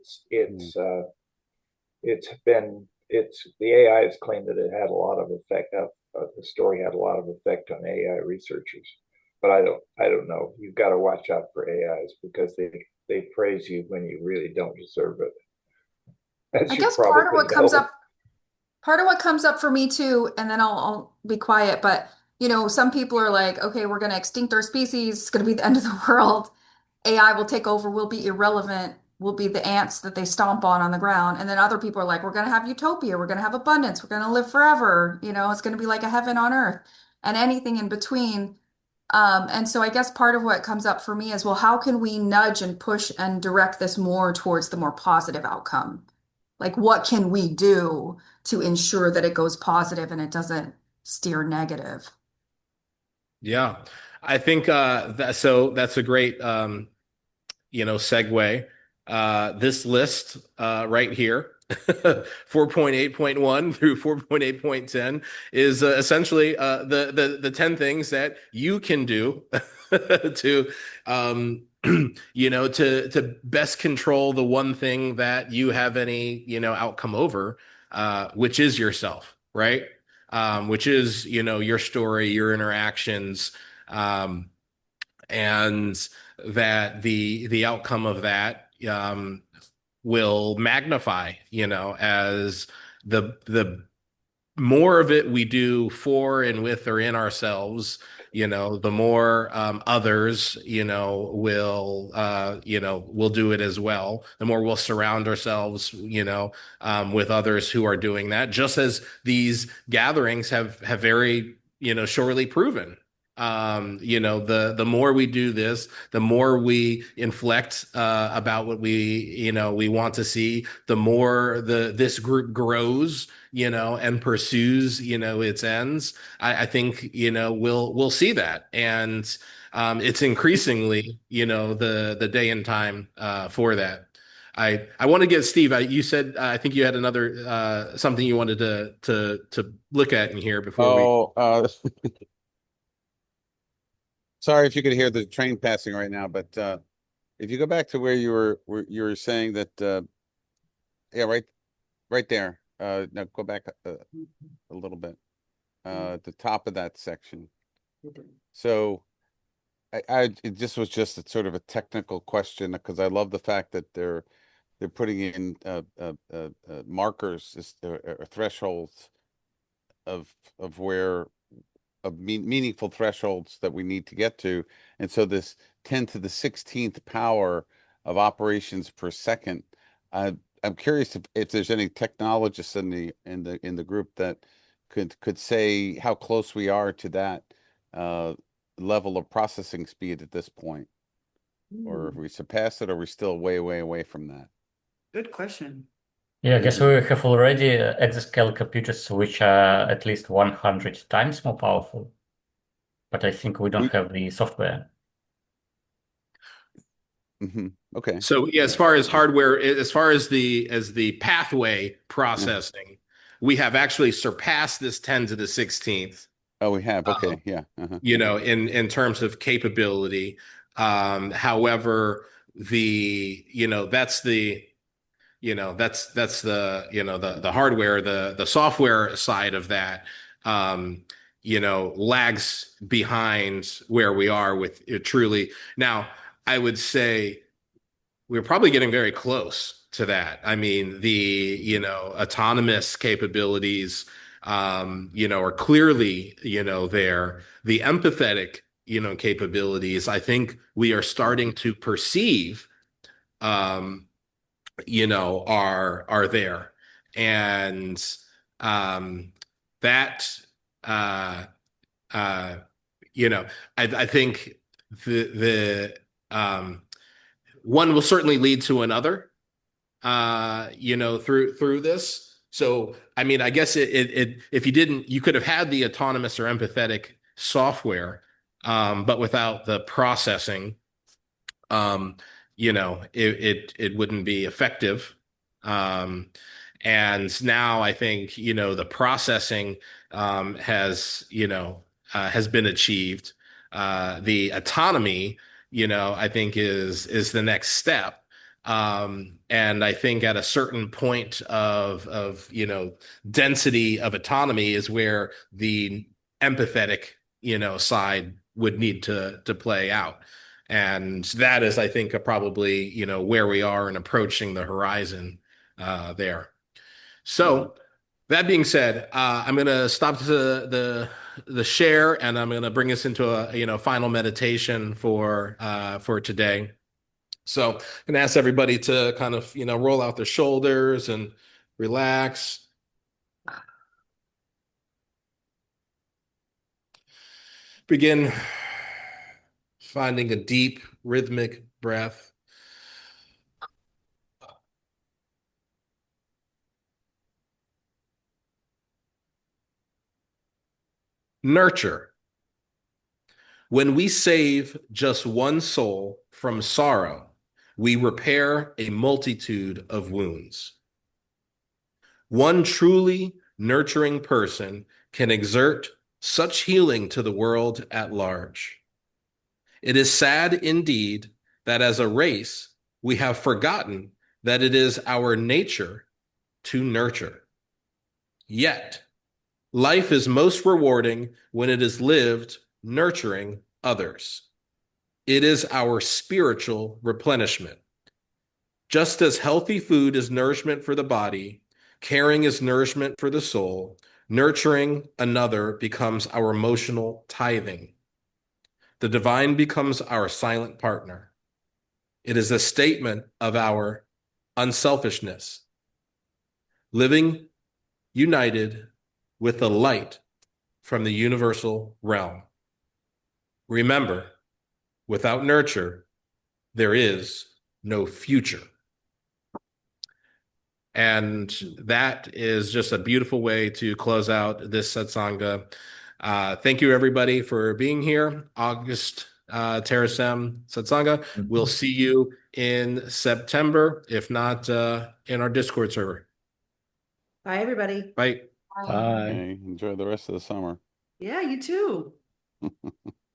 S8: AI has claimed that it had a lot of effect. The story had a lot of effect on AI researchers, but I don't know. You've got to watch out for AIs because they praise you when you really don't deserve it. As
S11: I
S8: you
S11: guess
S8: probably know.
S11: part of what comes up for me too, and then I'll be quiet, but some people are like, okay, we're going to extinct our species. It's going to be the end of the world. AI will take over. We'll be irrelevant. We'll be the ants that they stomp on the ground. And then other people are like, we're going to have utopia. We're going to have abundance. We're going to live forever. It's going to be like a heaven on earth and anything in between. And so I guess part of what comes up for me is, well, how can we nudge and push and direct this more towards the more positive outcome? Like, what can we do to ensure that it goes positive and it doesn't steer negative?
S1: Yeah. I think that's a great segue. This list right here, 4.8.1 through 4.8.10 is essentially the 10 things that you can do to to best control the one thing that you have any outcome over, which is yourself, right? Which is your story, your interactions, and that the outcome of that will magnify, as the more of it we do for and with or in ourselves, the more others, will do it as well. The more we'll surround ourselves, with others who are doing that, just as these gatherings have very, surely proven. The more we do this, the more we inflect about what we want to see, the more this group grows, and pursues, its ends. I think, we'll see that. And it's increasingly, the day and time for that. I want to get Steve. You said I think you had another something you wanted to look at in here before we.
S12: Sorry if you could hear the train passing right now, but if you go back to where you were saying that, yeah, right there. Now go back a little bit, at the top of that section. So this was just a sort of a technical question because I love the fact that they're putting in markers or thresholds of where of meaningful thresholds that we need to get to. And so this 10 to the 16th power of operations per second, I'm curious if there's any technologists in the group that could say how close we are to that level of processing speed at this point, or if we surpass it, or we're still way, way away from that.
S4: Good question.
S5: Yeah, I guess we have already exascale computers which are at least 100 times more powerful, but I think we don't have the software.
S12: Okay.
S1: So yeah, as far as hardware, as far as the pathway processing, we have actually surpassed this 10 to the 16th.
S12: Oh, we have. Okay. Yeah.
S1: You know, in terms of capability. However, that's the the hardware, the software side of that, lags behind where we are with it truly. Now, I would say we're probably getting very close to that. I mean, autonomous capabilities, are clearly, there. The empathetic, capabilities, I think we are starting to perceive, are there. And that, uh, uh, I think the one will certainly lead to another, through this. So, I mean, I guess if you could have had the autonomous or empathetic software, but without the processing, it wouldn't be effective. Um, and now I think, the processing, has been achieved. The autonomy, I think is the next step. And I think at a certain point of density of autonomy is where the empathetic, side would need to play out. And that is, I think, probably, where we are in approaching the horizon, there. So that being said, I'm going to stop the share, and I'm going to bring us into a final meditation for today. So I'm going to ask everybody to kind of roll out their shoulders and relax. Begin finding a deep rhythmic breath. Nurture. When we save just one soul from sorrow, we repair a multitude of wounds. One truly nurturing person can exert such healing to the world at large. It is sad indeed that as a race, we have forgotten that it is our nature to nurture. Yet, life is most rewarding when it is lived nurturing others. It is our spiritual replenishment. Just as healthy food is nourishment for the body, caring is nourishment for the soul, nurturing another becomes our emotional tithing. The divine becomes our silent partner. It is a statement of our unselfishness, living united with the light from the universal realm. Remember, without nurture, there is no future. And that is just a beautiful way to close out this satsanga. Thank you, everybody, for being here. August Terasem satsanga. We'll see you in September, if not in our Discord server.
S4: Bye, everybody.
S1: Bye.
S6: Bye.
S12: Okay. Enjoy the rest of the summer.
S4: Yeah, you too.